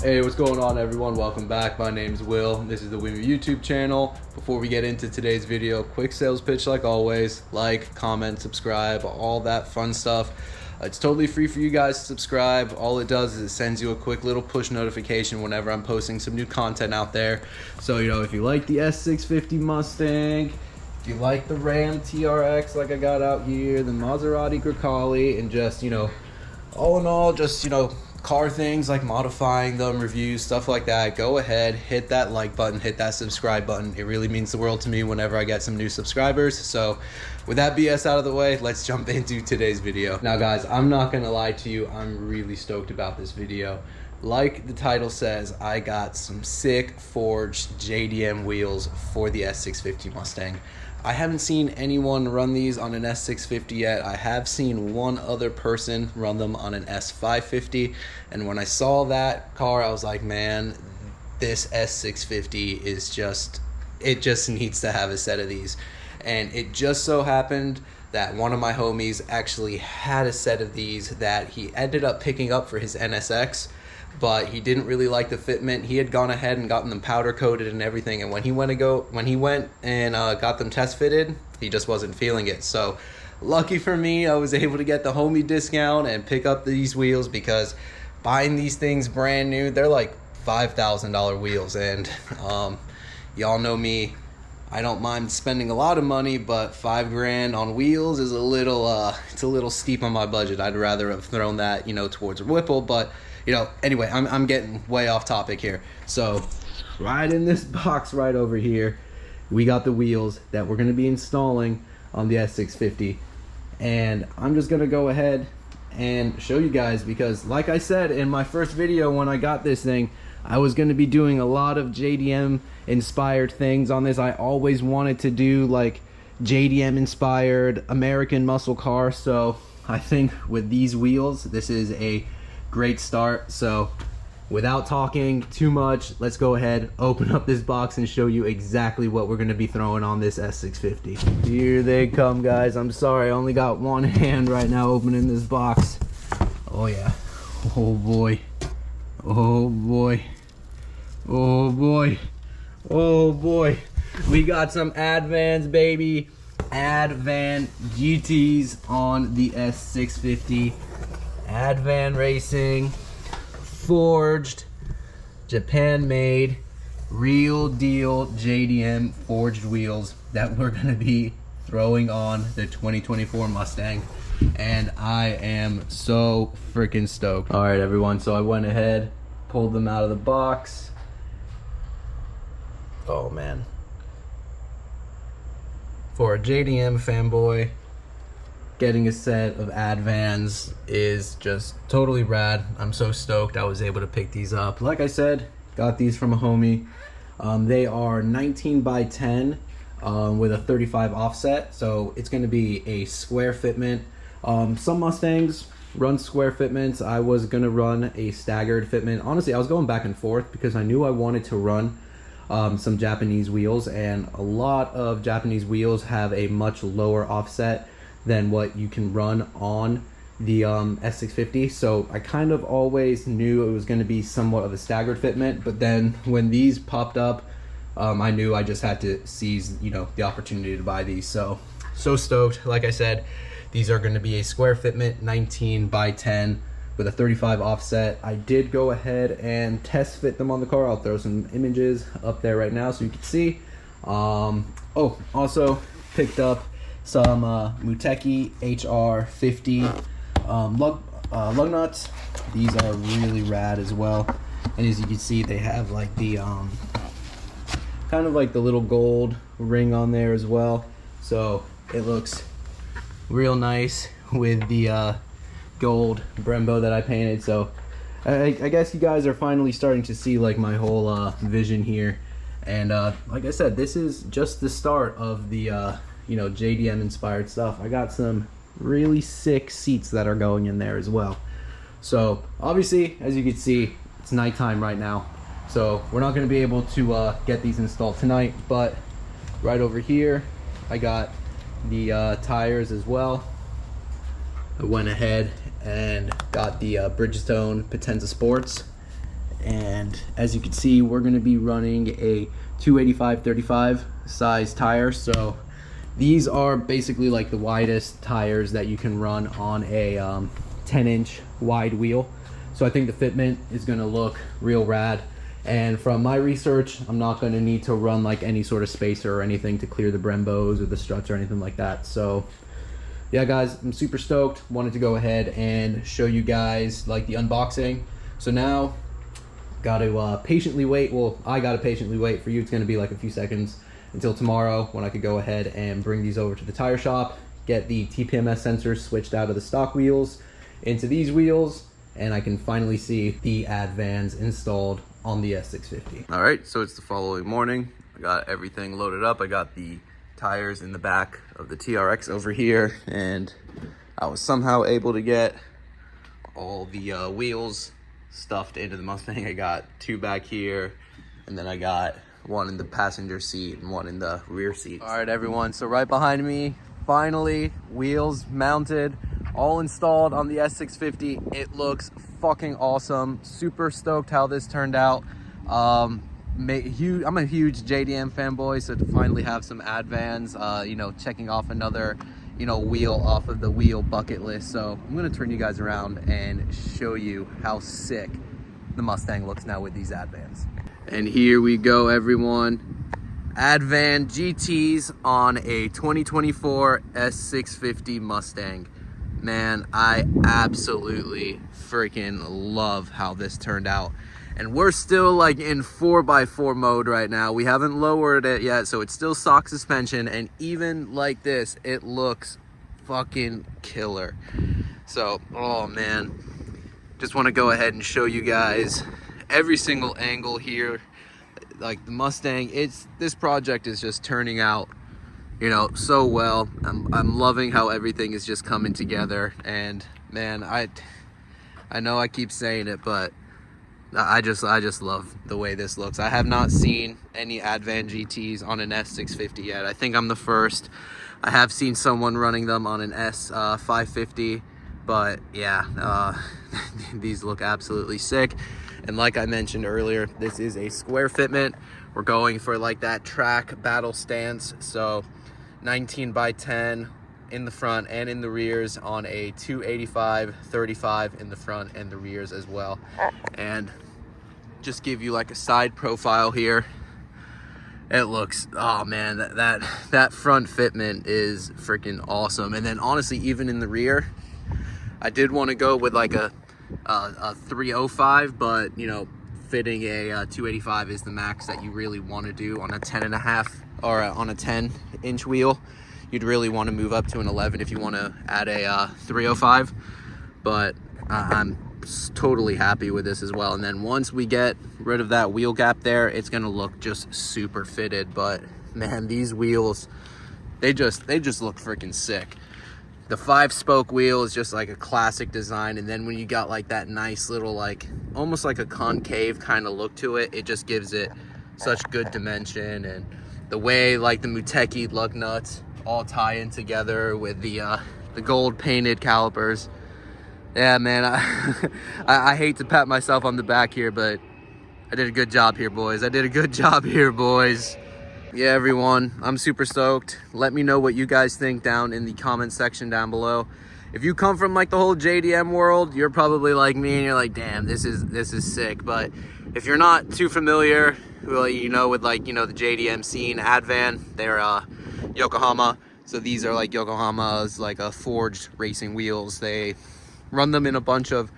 Hey, what's going on everyone? Welcome back. My name's Will. This is the Wimmy YouTube channel. Before we get into today's video, quick sales pitch like always. Like, comment, subscribe, all that fun stuff. It's totally free for you guys to subscribe. All it does is it sends you a quick little push notification whenever I'm posting some new content out there. So, if you like the S650 Mustang, if you like the Ram TRX like I got out here, the Maserati Grecale, and just, all in all, just, car things like modifying them, reviews, stuff like that, go ahead, hit that like button, hit that subscribe button. It really means the world to me whenever I get some new subscribers. So with that BS out of the way, let's jump into today's video. Now guys, I'm not gonna lie to you, I'm really stoked about this video. Like the title says, I got some sick forged JDM wheels for the S650 Mustang. I haven't seen anyone run these on an S650 yet. I have seen one other person run them on an S550, and when I saw that car, I was like, man, this S650 is just needs to have a set of these. And it just so happened that one of my homies actually had a set of these that he ended up picking up for his NSX, but he didn't really like the fitment. He had gone ahead and gotten them powder coated and everything, and when he went and got them test fitted, he just wasn't feeling it. So lucky for me, I was able to get the homie discount and pick up these wheels, because buying these things brand new, they're like $5,000 wheels, and y'all know me, I don't mind spending a lot of money, but $5 grand on wheels is a little steep on my budget. I'd rather have thrown that towards a Whipple, but anyway, I'm getting way off topic here. So right in this box right over here, we got the wheels that we're going to be installing on the S650, and I'm just going to go ahead and show you guys, because like I said in my first video when I got this thing, I was going to be doing a lot of JDM inspired things on this. I always wanted to do like JDM inspired American muscle car, so I think with these wheels this is a great start. So without talking too much, let's go ahead, open up this box and show you exactly what we're going to be throwing on this S650. Here they come, guys. I'm sorry, I only got one hand right now opening this box. Oh yeah. Oh boy. Oh boy. Oh boy. Oh boy. We got some Advans, baby. Advan GTs on the S650. Advan Racing, forged, Japan made, real deal JDM forged wheels that we're gonna be throwing on the 2024 Mustang, and I am so freaking stoked. All right everyone, so I went ahead, pulled them out of the box. Oh man, for a JDM fanboy, getting a set of Advans is just totally rad. I'm so stoked I was able to pick these up. Like I said, got these from a homie. They are 19 by 10 with a 35 offset, so it's going to be a square fitment. Some Mustangs run square fitments. I was going to run a staggered fitment. Honestly, I was going back and forth because I knew I wanted to run some Japanese wheels, and a lot of Japanese wheels have a much lower offset than what you can run on the S650. So I kind of always knew it was going to be somewhat of a staggered fitment, but then when these popped up, I knew I just had to seize the opportunity to buy these. So stoked. Like I said, these are going to be a square fitment, 19 by 10 with a 35 offset. I did go ahead and test fit them on the car. I'll throw some images up there right now so you can see. Oh, also picked up some Muteki HR50 lug nuts. These are really rad as well, and as you can see, they have like the kind of like the little gold ring on there as well, so it looks real nice with the gold Brembo that I painted. So I guess you guys are finally starting to see like my whole vision here, and like I said, this is just the start of the JDM inspired stuff. I got some really sick seats that are going in there as well. So obviously, as you can see, it's nighttime right now, so we're not going to be able to get these installed tonight, but right over here I got the tires as well. I went ahead and got the Bridgestone Potenza Sports, And as you can see, we're going to be running a 285/35 size tire. So these are basically like the widest tires that you can run on a 10-inch wide wheel. So I think the fitment is going to look real rad. And from my research, I'm not going to need to run like any sort of spacer or anything to clear the Brembos or the struts or anything like that. So yeah, guys, I'm super stoked. Wanted to go ahead and show you guys like the unboxing. So now got to patiently wait. Well, I got to patiently wait. For you, it's going to be like a few seconds until tomorrow when I could go ahead and bring these over to the tire shop, get the TPMS sensors switched out of the stock wheels into these wheels, and I can finally see the Advans installed on the S650. All right, so it's the following morning. I got everything loaded up. I got the tires in the back of the TRX over here, and I was somehow able to get all the wheels stuffed into the Mustang. I got two back here, and then I got one in the passenger seat and one in the rear seat. All right, everyone, so right behind me, finally, wheels mounted, all installed on the S650. It looks fucking awesome. Super stoked how this turned out. I'm a huge JDM fanboy, so to finally have some Advans, you know, checking off another, you know, wheel off of the wheel bucket list. So I'm gonna turn you guys around and show you how sick the Mustang looks now with these Advans. And here we go, everyone. Advan GTs on a 2024 S650 Mustang. Man, I absolutely freaking love how this turned out. And we're still like in 4x4 mode right now. We haven't lowered it yet, so it's still stock suspension. And even like this, it looks fucking killer. So, oh man, just want to go ahead and show you guys every single angle here. Like the Mustang, this project is just turning out, you know, so well. I'm loving how everything is just coming together. And man, I know I keep saying it, but I just love the way this looks. I have not seen any Advan GTs on an S650 yet. I think I'm the first. I have seen someone running them on an S550, but yeah, these look absolutely sick. And like I mentioned earlier, this is a square fitment. We're going for like that track battle stance. So 19x10 in the front and in the rears on a 285/35 in the front and the rears as well. And just give you like a side profile here. It looks, oh man, that front fitment is freaking awesome. And then honestly, even in the rear, I did want to go with like a 305, but you know, fitting a 285 is the max that you really want to do on a 10.5 or on a 10-inch wheel. You'd really want to move up to an 11 if you want to add a 305, but I'm totally happy with this as well. And then once we get rid of that wheel gap there, it's gonna look just super fitted. But man, these wheels, they just look freaking sick. The 5-spoke wheel is just like a classic design, and then when you got like that nice little, like almost like a concave kind of look to it, it just gives it such good dimension. And the way like the Muteki lug nuts all tie in together with the gold painted calipers. Yeah, man, I hate to pat myself on the back here, but I did a good job here, boys. I did a good job here, boys. Yeah, everyone, I'm super stoked. Let me know what you guys think down in the comment section down below. If you come from like the whole JDM world, you're probably like me and you're like, damn, this is sick. But if you're not too familiar, well, you know, with like, you know, the JDM scene, Advan, they're Yokohama. So these are like Yokohama's like forged racing wheels. They run them in a bunch of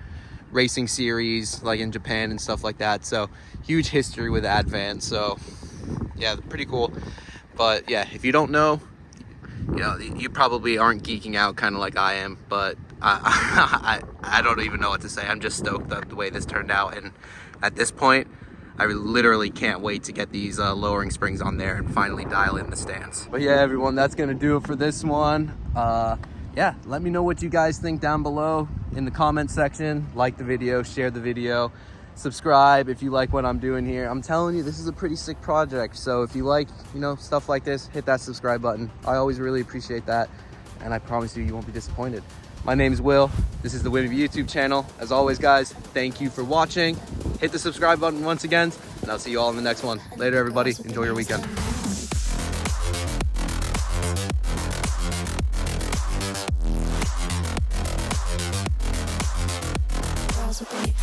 racing series like in Japan and stuff like that. So huge history with Advan. So yeah, pretty cool. But yeah, if you don't know, you know, you probably aren't geeking out kind of like I am, but I don't even know what to say. I'm just stoked at the way this turned out. And at this point, I literally can't wait to get these lowering springs on there and finally dial in the stance. But yeah, everyone, that's gonna do it for this one. Yeah, let me know what you guys think down below in the comment section. Like the video, share the video, subscribe if you like what I'm doing here. I'm telling you, this is a pretty sick project. So if you like, you know, stuff like this, hit that subscribe button. I always really appreciate that. And I promise you, you won't be disappointed. My name's Will. This is the Wimmy YouTube channel. As always, guys, thank you for watching. Hit the subscribe button once again, and I'll see you all in the next one. Later, everybody. Enjoy your weekend. Possibly.